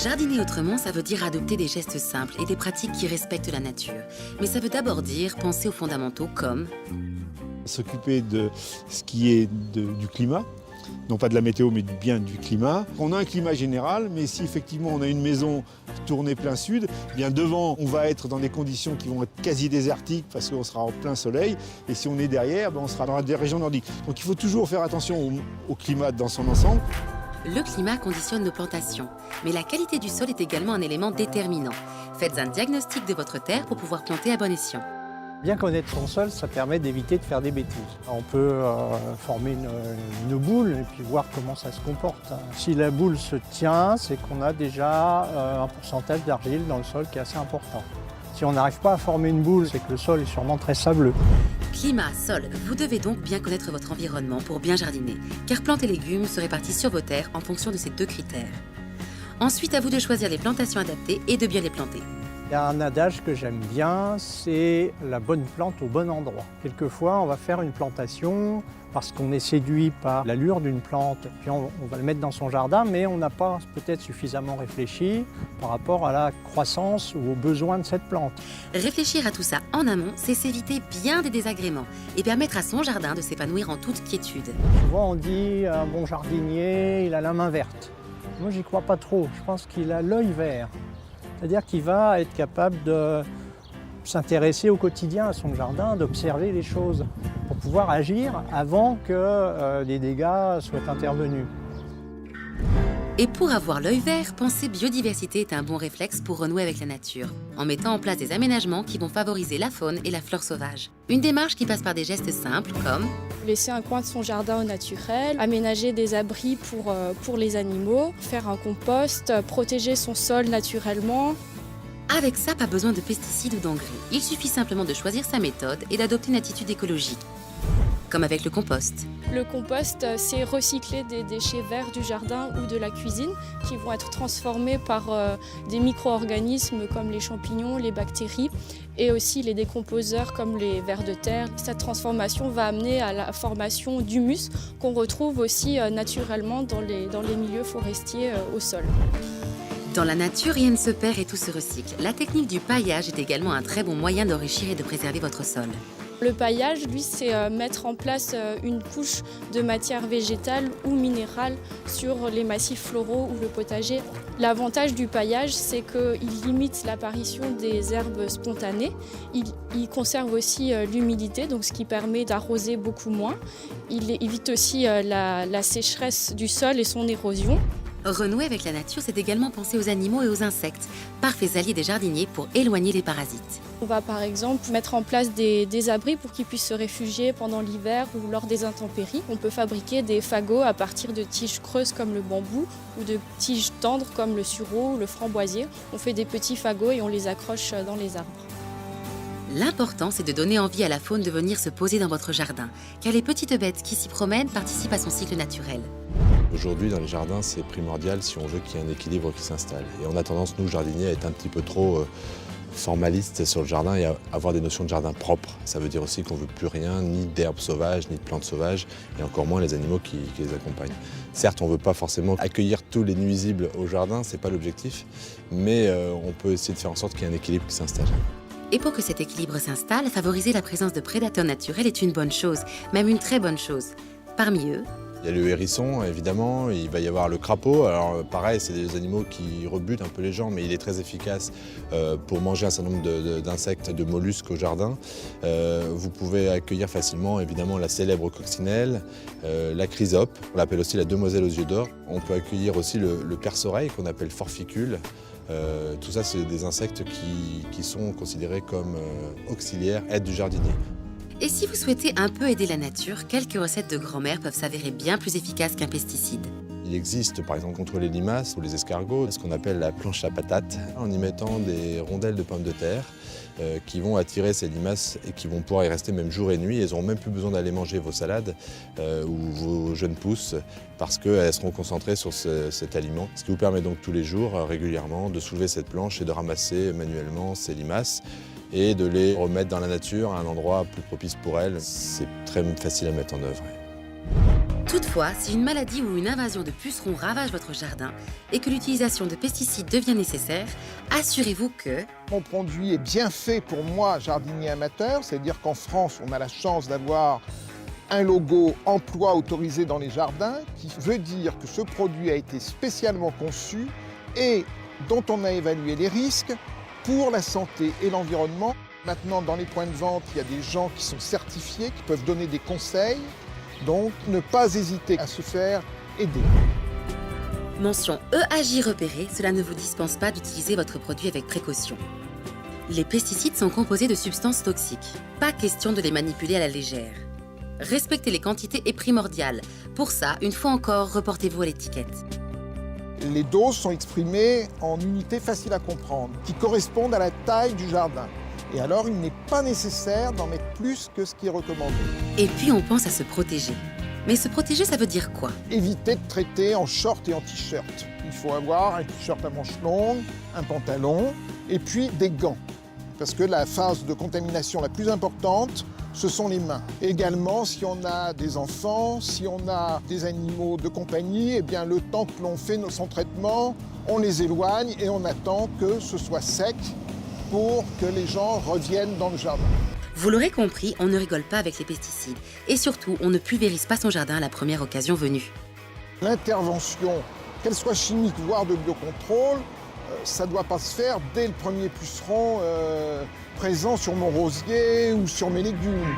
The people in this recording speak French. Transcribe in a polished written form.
Jardiner autrement, ça veut dire adopter des gestes simples et des pratiques qui respectent la nature. Mais ça veut d'abord dire penser aux fondamentaux comme s'occuper de ce qui est du climat, non pas de la météo mais bien du climat. On a un climat général, mais si effectivement on a une maison tournée plein sud, eh bien devant on va être dans des conditions qui vont être quasi désertiques parce qu'on sera en plein soleil, et si on est derrière, on sera dans des régions nordiques. Donc il faut toujours faire attention au climat dans son ensemble. le climat conditionne nos plantations, mais la qualité du sol est également un élément déterminant. Faites un diagnostic de votre terre pour pouvoir planter à bon escient. Bien connaître son sol, ça permet d'éviter de faire des bêtises. On peut former une boule et puis voir comment ça se comporte. Si la boule se tient, c'est qu'on a déjà un pourcentage d'argile dans le sol qui est assez important. Si on n'arrive pas à former une boule, c'est que le sol est sûrement très sableux. Climat, sol, vous devez donc bien connaître votre environnement pour bien jardiner, car plantes et légumes se répartissent sur vos terres en fonction de ces deux critères. Ensuite, à vous de choisir les plantations adaptées et de bien les planter. Il y a un adage que j'aime bien, c'est la bonne plante au bon endroit. Quelquefois, on va faire une plantation parce qu'on est séduit par l'allure d'une plante, puis on va le mettre dans son jardin, mais on n'a pas peut-être suffisamment réfléchi par rapport à la croissance ou aux besoins de cette plante. Réfléchir à tout ça en amont, c'est s'éviter bien des désagréments et permettre à son jardin de s'épanouir en toute quiétude. Souvent, on dit un bon jardinier, il a la main verte. Moi, j'y crois pas trop. Je pense qu'il a l'œil vert. C'est-à-dire qu'il va être capable de s'intéresser au quotidien à son jardin, d'observer les choses pour pouvoir agir avant que les dégâts soient intervenus. Et pour avoir l'œil vert, penser biodiversité est un bon réflexe pour renouer avec la nature, en mettant en place des aménagements qui vont favoriser la faune et la flore sauvage. Une démarche qui passe par des gestes simples comme laisser un coin de son jardin au naturel, aménager des abris pour les animaux, faire un compost, protéger son sol naturellement. avec ça, pas besoin de pesticides ou d'engrais. Il suffit simplement de choisir sa méthode et d'adopter une attitude écologique, comme avec le compost. Le compost, c'est recycler des déchets verts du jardin ou de la cuisine qui vont être transformés par des micro-organismes comme les champignons, les bactéries et aussi les décomposeurs comme les vers de terre. Cette transformation va amener à la formation d'humus qu'on retrouve aussi naturellement dans les milieux forestiers au sol. Dans la nature, rien ne se perd et tout se recycle. La technique du paillage est également un très bon moyen d'enrichir et de préserver votre sol. Le paillage, lui, c'est mettre en place une couche de matière végétale ou minérale sur les massifs floraux ou le potager. L'avantage du paillage, c'est qu'il limite l'apparition des herbes spontanées. Il conserve aussi l'humidité, donc ce qui permet d'arroser beaucoup moins. Il évite aussi la sécheresse du sol et son érosion. Renouer avec la nature, c'est également penser aux animaux et aux insectes, parfaits alliés des jardiniers pour éloigner les parasites. On va par exemple mettre en place des abris pour qu'ils puissent se réfugier pendant l'hiver ou lors des intempéries. On peut fabriquer des fagots à partir de tiges creuses comme le bambou ou de tiges tendres comme le sureau ou le framboisier. On fait des petits fagots et on les accroche dans les arbres. L'important, c'est de donner envie à la faune de venir se poser dans votre jardin, car les petites bêtes qui s'y promènent participent à son cycle naturel. Aujourd'hui, dans les jardins, c'est primordial si on veut qu'il y ait un équilibre qui s'installe. Et on a tendance, nous, jardiniers, à être un petit peu trop formalistes sur le jardin et à avoir des notions de jardin propre. Ça veut dire aussi qu'on ne veut plus rien, ni d'herbes sauvages, ni de plantes sauvages, et encore moins les animaux qui les accompagnent. Certes, on ne veut pas forcément accueillir tous les nuisibles au jardin, ce n'est pas l'objectif, mais on peut essayer de faire en sorte qu'il y ait un équilibre qui s'installe. Et pour que cet équilibre s'installe, favoriser la présence de prédateurs naturels est une bonne chose, même une très bonne chose. Parmi eux, il y a le hérisson, évidemment, il va y avoir le crapaud. Alors pareil, c'est des animaux qui rebutent un peu les gens, mais il est très efficace pour manger un certain nombre d'insectes, de mollusques au jardin. Vous pouvez accueillir facilement, évidemment, la célèbre coccinelle, la chrysope, on l'appelle aussi la demoiselle aux yeux d'or. On peut accueillir aussi le perce-oreille, qu'on appelle forficule. Tout ça, c'est des insectes qui sont considérés comme auxiliaires, aides du jardinier. et si vous souhaitez un peu aider la nature, quelques recettes de grand-mère peuvent s'avérer bien plus efficaces qu'un pesticide. Il existe, par exemple, contre les limaces ou les escargots, ce qu'on appelle la planche à patates, en y mettant des rondelles de pommes de terre qui vont attirer ces limaces et qui vont pouvoir y rester même jour et nuit. Elles n'auront même plus besoin d'aller manger vos salades ou vos jeunes pousses parce qu'elles seront concentrées sur cet aliment. Ce qui vous permet donc tous les jours, régulièrement, de soulever cette planche et de ramasser manuellement ces limaces et de les remettre dans la nature à un endroit plus propice pour elles. C'est très facile à mettre en œuvre. Toutefois, si une maladie ou une invasion de pucerons ravage votre jardin et que l'utilisation de pesticides devient nécessaire, assurez-vous que Mon produit est bien fait pour moi, jardinier amateur, c'est-à-dire qu'en France, on a la chance d'avoir un logo emploi autorisé dans les jardins, qui veut dire que ce produit a été spécialement conçu et dont on a évalué les risques pour la santé et l'environnement. Maintenant, dans les points de vente, il y a des gens qui sont certifiés, qui peuvent donner des conseils. Donc, ne pas hésiter à se faire aider. mention EAJ repérée, cela ne vous dispense pas d'utiliser votre produit avec précaution. Les pesticides sont composés de substances toxiques. Pas question de les manipuler à la légère. Respecter les quantités est primordial. Pour ça, une fois encore, reportez-vous à l'étiquette. Les doses sont exprimées en unités faciles à comprendre, qui correspondent à la taille du jardin. Et alors, il n'est pas nécessaire d'en mettre plus que ce qui est recommandé. Et puis, on pense à se protéger. Mais se protéger, ça veut dire quoi? Évitez de traiter en short et en t-shirt. Il faut avoir un t-shirt à manches longues, un pantalon et puis des gants. Parce que la phase de contamination la plus importante, ce sont les mains. Également, si on a des enfants, si on a des animaux de compagnie, eh bien, le temps que l'on fait son traitement, on les éloigne et on attend que ce soit sec pour que les gens reviennent dans le jardin. Vous l'aurez compris, on ne rigole pas avec les pesticides. Et surtout, on ne pulvérise pas son jardin à la première occasion venue. L'intervention, qu'elle soit chimique voire de biocontrôle, ça ne doit pas se faire dès le premier puceron présent sur mon rosier ou sur mes légumes.